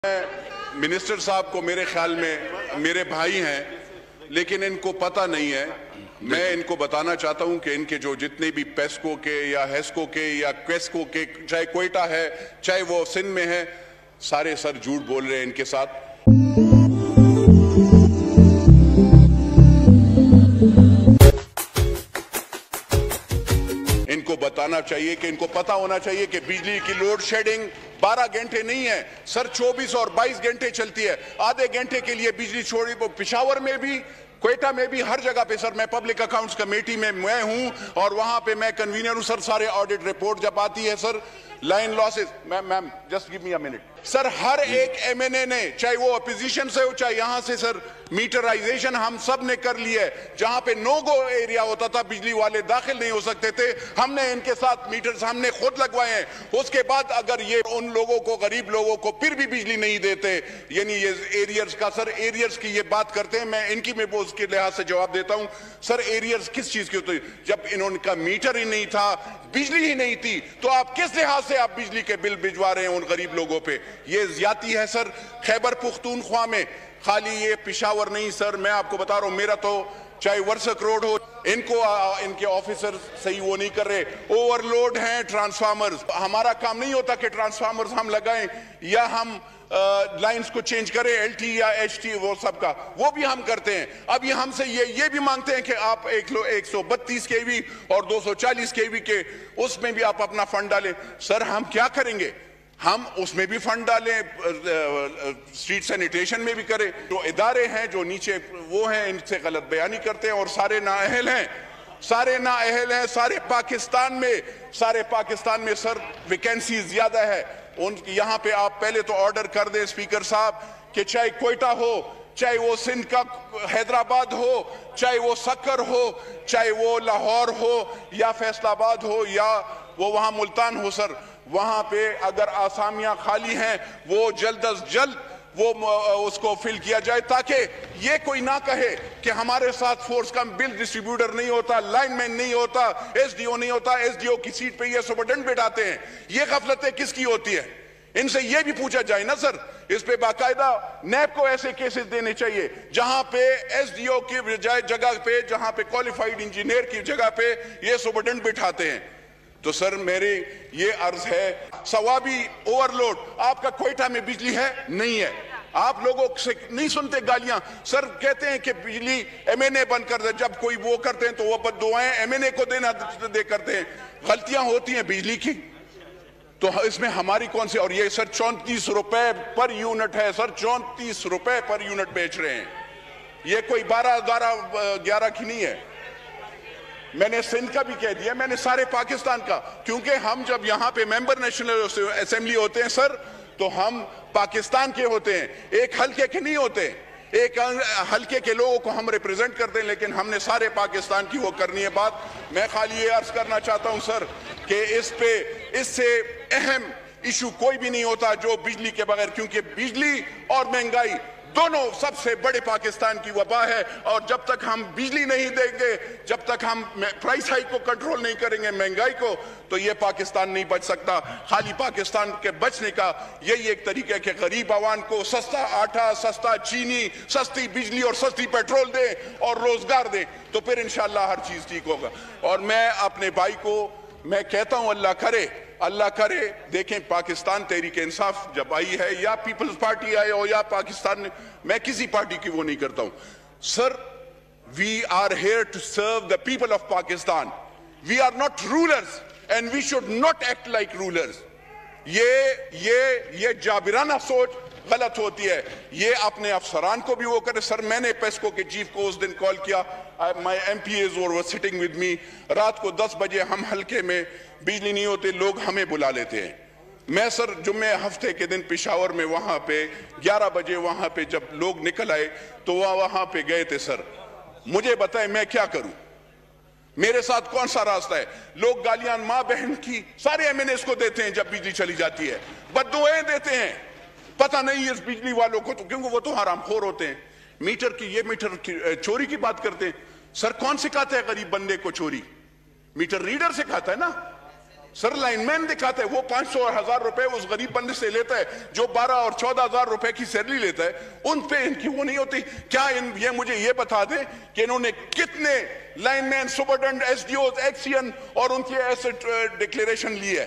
Minister साहब को मेरे ख्याल में मेरे भाई हैं, लेकिन इनको पता नहीं है। मैं इनको बताना चाहता हूं कि इनके जो जितने भी पेस्को के या हेस्को के या क्वेस्को के, चाहे कोयटा है चाहे वो सिंध में है, सारे सर झूठ बोल रहे हैं इनके साथ। इनको बताना चाहिए कि इनको पता होना चाहिए कि बिजली की लोड शेडिंग 12 घंटे नहीं है सर, 24 और 22 घंटे चलती है। आधे घंटे के लिए बिजली छोड़ी, पिशावर में भी, क्वेटा में भी, हर जगह पे सर। मैं पब्लिक अकाउंट्स कमेटी में मैं हूं और वहां पे मैं कन्वीनर हूं सर। सारे ऑडिट रिपोर्ट जब आती है sir, line losses, ma'am just give me a minute sir, हर एक एमएनए ने, चाहे वो अपोजिशन से हो चाहे यहां से सर, मीटराइजेशन हम सब ने कर लिया है। जहां पे नो गो एरिया होता था, बिजली वाले दाखिल नहीं हो सकते थे, हमने इनके साथ मीटर्स हमने खुद लगवाए हैं। उसके बाद अगर ये उन लोगों को, गरीब लोगों को फिर भी बिजली नहीं देते, यानी ये एरियर्स का सर, एरियर्स की ये बात करते हैं, मैं इनकी में उसके लिहाज से जवाब देता हूं सर। एरियर्स किस चीज की होती है? जब इनका मीटर ही नहीं था, बिजली ही नहीं थी, तो आप किस लिहाज से आप बिजली के बिल भिजवा रहे हैं उन गरीब लोगों पे? ये ज्यादती है सर। खैबर पुख्तूनख्वा में खाली ये पिशावर नहीं सर, मैं आपको बता रहा हूं, मेरा तो चाहे वर्सक रोड हो, इनको इनके ऑफिसर सही वो नहीं कर रहे, ओवरलोड हैं ट्रांसफार्मर्स। हमारा काम नहीं होता कि ट्रांसफार्मर्स हम लगाएं या हम लाइंस को चेंज करें, एलटी या एचटी, वो सब का वो भी हम करते हैं। अब ये हमसे ये भी मांगते हैं कि आप 132 केवी और 240 केवी के उसमें भी आप अपना फंड डालें। सर हम क्या करेंगे? हम उसमें भी फंड डालें, स्ट्रीट सैनिटेशन में भी करें। जो इदारे हैं जो नीचे वो हैं, इनसे गलत बयानी करते हैं और सारे नाअहल हैं, सारे नाअहल हैं। सारे पाकिस्तान में सर वैकेंसी ज्यादा है उन यहाँ पे। आप पहले तो ऑर्डर कर दें स्पीकर साहब कि चाहे कोयटा हो, चाहे वो सिंध का हैदराबाद हो, चाहे वो सक्कर हो, चाहे वो लाहौर हो या फैसलाबाद हो या वो वहां मुल्तान हो सर, वहां पे अगर आसामियां खाली हैं वो जल्द अज जल्द वो उसको फिल किया जाए, ताकि ये कोई ना कहे कि हमारे साथ फोर्स का बिल डिस्ट्रीब्यूटर नहीं होता, लाइनमैन नहीं होता, एसडीओ नहीं होता, एसडीओ की सीट पे ये सुपरटेंडेंट बैठाते हैं। ये गफलतें किसकी होती है? इनसे ये भी पूछा जाए ना सर। इस पे बाकायदा नैब को ऐसे केसेस देने चाहिए जहां पे एसडीओ की बजाय जगह पे, जहां पे क्वालिफाइड इंजीनियर की जगह पे ये सुपरटेंडेंट बिठाते हैं। तो सर मेरी ये अर्ज है, सवाबी ओवरलोड, आपका कोयटा में बिजली है? नहीं है। आप लोगों से नहीं सुनते गालियां सर, कहते हैं कि बिजली एमएनए बंद कर दे। जब कोई वो करते हैं तो वो बद्दुआएं एमएनए को देना दे करते हैं। गलतियां होती हैं बिजली की, तो इसमें हमारी कौन सी? और ये सर 34 रुपए पर यूनिट है सर, 34 रुपए पर यूनिट बेच रहे हैं। ये कोई 12-11 की नहीं है। मैंने सिंध का भी कह दिया, मैंने सारे पाकिस्तान का, क्योंकि हम जब यहाँ पे मेंबर नेशनल असेंबली होते हैं सर, तो हम पाकिस्तान के होते हैं, एक हल्के के नहीं होते। एक हल्के के लोगों को हम रिप्रेजेंट करते हैं, लेकिन हमने सारे पाकिस्तान की वो करनी है बात। मैं खाली ये अर्ज करना चाहता हूं सर कि इससे अहम इशू कोई भी नहीं होता जो बिजली के बगैर, क्योंकि बिजली और महंगाई दोनों सबसे बड़े पाकिस्तान की वबा है। और जब तक हम बिजली नहीं देंगे, जब तक हम प्राइस हाइक को कंट्रोल नहीं करेंगे, महंगाई को, तो ये पाकिस्तान नहीं बच सकता। खाली पाकिस्तान के बचने का यही एक तरीका है कि गरीब आवाम को सस्ता आटा, सस्ता चीनी, सस्ती बिजली और सस्ती पेट्रोल दें और रोजगार दें, तो फिर इंशाल्लाह हर चीज ठीक होगा। और मैं अपने भाई को मैं कहता हूं, अल्लाह करे देखें, पाकिस्तान तहरीक इंसाफ जब आई है या पीपल्स पार्टी आई हो या पाकिस्तान, मैं किसी पार्टी की वो नहीं करता हूं sir. We are here to serve the people of Pakistan. We are not rulers and we should not act like rulers. ये जाबिराना सोच गलत होती है। ये अपने अफसरान को भी वो करे सर। मैंने पेस्को के चीफ को उस दिन कॉल किया, my MPAs were sitting with me, रात को 10 बजे हम हल्के में बिजली नहीं होते, लोग हमें बुला लेते हैं। मैं सर जुम्मे हफ्ते के दिन पिशावर में वहां पे 11 बजे वहां पे जब लोग निकल आए तो वहां पे गए थे सर। मुझे बताएं मैं क्या करूं? मेरे साथ कौन सा रास्ता है? लोग गालियां मां बहन की सारे एमएनए को देते हैं जब बिजली चली जाती है, बद्दुआएं देते हैं। पता नहीं इस बिजली वालों को तो, क्योंकि वो तो हरामखोर होते हैं। मीटर की चोरी की बात करते हैं सर। कौन सिखाता है गरीब बंदे को चोरी? मीटर रीडर सिखाता है ना। सर लाइनमैन दिखाता है, वो 500 और 1000 रुपए उस गरीब बंदे से लेता है जो 12 और 14 हजार रुपए की सैलरी लेता है, उन पे इनकी वो नहीं होती। क्या ये मुझे ये बता दें कि इन्होंने कितने लाइनमैन, सुपरडेंट, एसडीओ, एक्सीएन और उनकी एसेट डिक्लेरेशन ली है,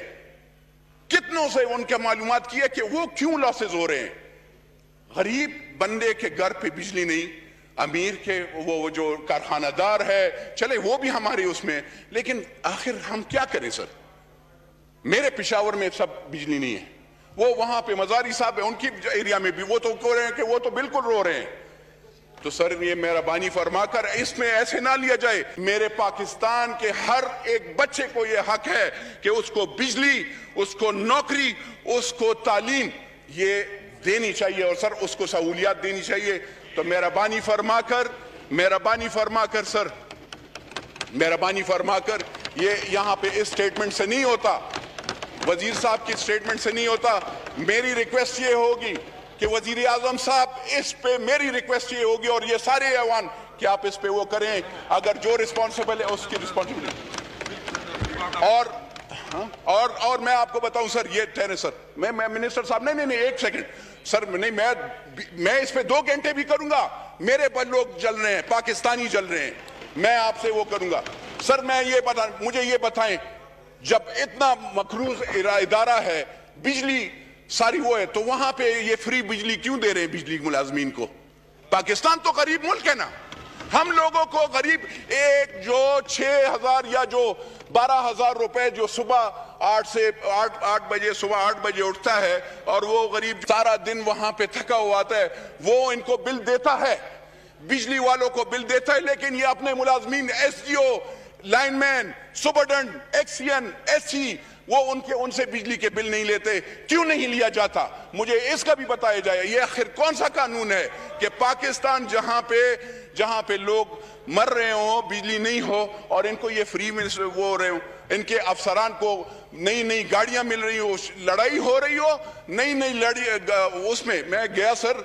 कितनों से उनके मालूमात की है कि वो क्यों लॉसेस हो रहे हैं। गरीब बंदे के घर पे बिजली नहीं, अमीर के वो जो कारखानादार है, चले वो भी हमारे उसमें, लेकिन आखिर हम क्या करें सर। मेरे पेशावर में सब बिजली नहीं है, वो वहां पे मजारी साहब है, उनकी एरिया में भी वो तो कह रहे हैं कि वो तो बिल्कुल रो रहे हैं। तो सर ये मेहरबानी फरमाकर इसमें ऐसे ना लिया जाए। मेरे पाकिस्तान के हर एक बच्चे को ये हक है कि उसको बिजली, उसको नौकरी, उसको तालीम ये देनी चाहिए और सर उसको सहूलियात देनी चाहिए। तो मेहरबानी फरमाकर सर, मेहरबानी फरमाकर ये यहां पे इस स्टेटमेंट से नहीं होता, वजीर साहब की स्टेटमेंट से नहीं होता। मेरी रिक्वेस्ट ये होगी कि वजीर आजम साहब, इस पे मेरी रिक्वेस्ट ये होगी और ये सारे ऐवान कि आप इस पे वो करें, अगर जो रिस्पॉन्सिबल है उसकी रिस्पॉन्सिबिलिटी। और मैं आपको बताऊं सर, ये ठहरे सर, मैं मिनिस्टर साहब, नहीं एक सेकंड सर, नहीं मैं इस पे 2 घंटे भी करूंगा। मेरे पर लोग जल रहे हैं, पाकिस्तानी जल रहे हैं, मैं आपसे वो करूंगा सर। मुझे ये बताएं, जब इतना मखरूज इदारा है, बिजली सारी वो है, तो वहां पे ये फ्री बिजली क्यों दे रहे हैं बिजली मुलाजमीन को। पाकिस्तान तो गरीब मुल्क है ना, हम लोगों को गरीब एक जो 6000 या जो 12,000 रुपए जो सुबह 8 बजे सुबह 8 बजे उठता है और वो गरीब सारा दिन वहां पे थका हुआ आता है, वो इनको बिल देता है, बिजली वालों को बिल देता है, लेकिन ये अपने मुलाजमीन, SDO, lineman, superintendent, XEN, SC, वो उनसे बिजली के बिल नहीं लेते। क्यों नहीं लिया जाता, मुझे इसका भी बताया जाए। ये आखिर कौन सा कानून है कि पाकिस्तान जहां पे लोग मर रहे हो, बिजली नहीं हो और इनको ये फ्री में वो हो रहे हो, इनके अफसरान को नई गाड़ियां मिल रही हो, लड़ाई हो रही हो, नई लड़ी उसमें मैं गया सर।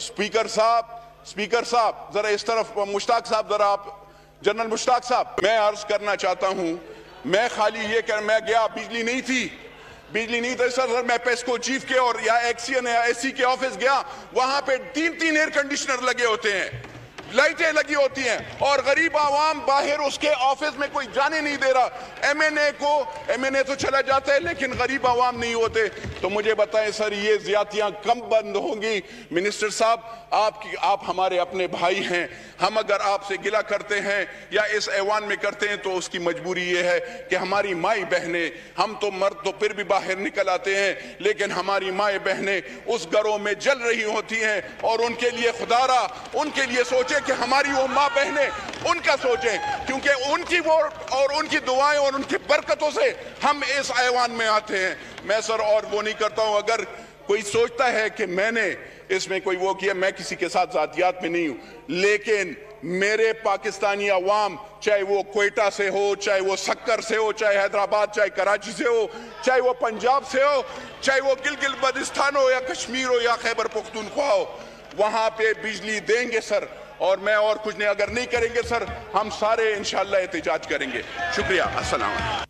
स्पीकर साहब जरा इस तरफ, मुश्ताक साहब जरा आप, जनरल मुश्ताक साहब, मैं अर्ज करना चाहता हूं, मैं खाली ये मैं गया, बिजली नहीं थी सर, मैं पेस्को चीफ के और या एक्सीएन या एससी के ऑफिस गया, वहां पे 3 एयर कंडीशनर लगे होते हैं, लाइटें लगी होती हैं और गरीब आवाम बाहर उसके ऑफिस में कोई जाने नहीं दे रहा। एमएनए तो चला जाता है लेकिन गरीब आवाम नहीं होते। तो मुझे बताएं सर, ये ज्यादतियां कब बंद होंगी। मिनिस्टर साहब, आप हमारे अपने भाई हैं, हम अगर आपसे गिला करते हैं या इस ऐवान में करते हैं तो उसकी मजबूरी ये है कि हमारी माई बहनें, हम तो मर्द तो फिर भी बाहर निकल आते हैं, लेकिन हमारी माई बहनें उस घरों में जल रही होती हैं और उनके लिए खुदारा, उनके लिए सोचे कि हमारी वो माँ बहनें, उनका सोचें, क्योंकि उनकी वो और उनकी दुआएं और उनकी बरकतों से हम इस ऐवान में आते हैं। मैं सर और वो नहीं करता हूं। अगर कोई सोचता है कि मैंने इसमें कोई वो किया, मैं किसी के साथ जातियात में नहीं हूं, लेकिन मेरे पाकिस्तानी अवाम, चाहे वो क्वेटा से हो, चाहे वो सक्कर से हो, चाहे हैदराबाद, चाहे कराची से हो, चाहे वो पंजाब से हो, चाहे वो गिलगित बल्तिस्तान हो या कश्मीर हो या खैबर पख्तूनख्वा हो, वहां पे बिजली देंगे सर। और मैं और कुछ नहीं, अगर नहीं करेंगे सर, हम सारे इंशाअल्लाह एहतिजाज करेंगे। शुक्रिया, अस्सलाम।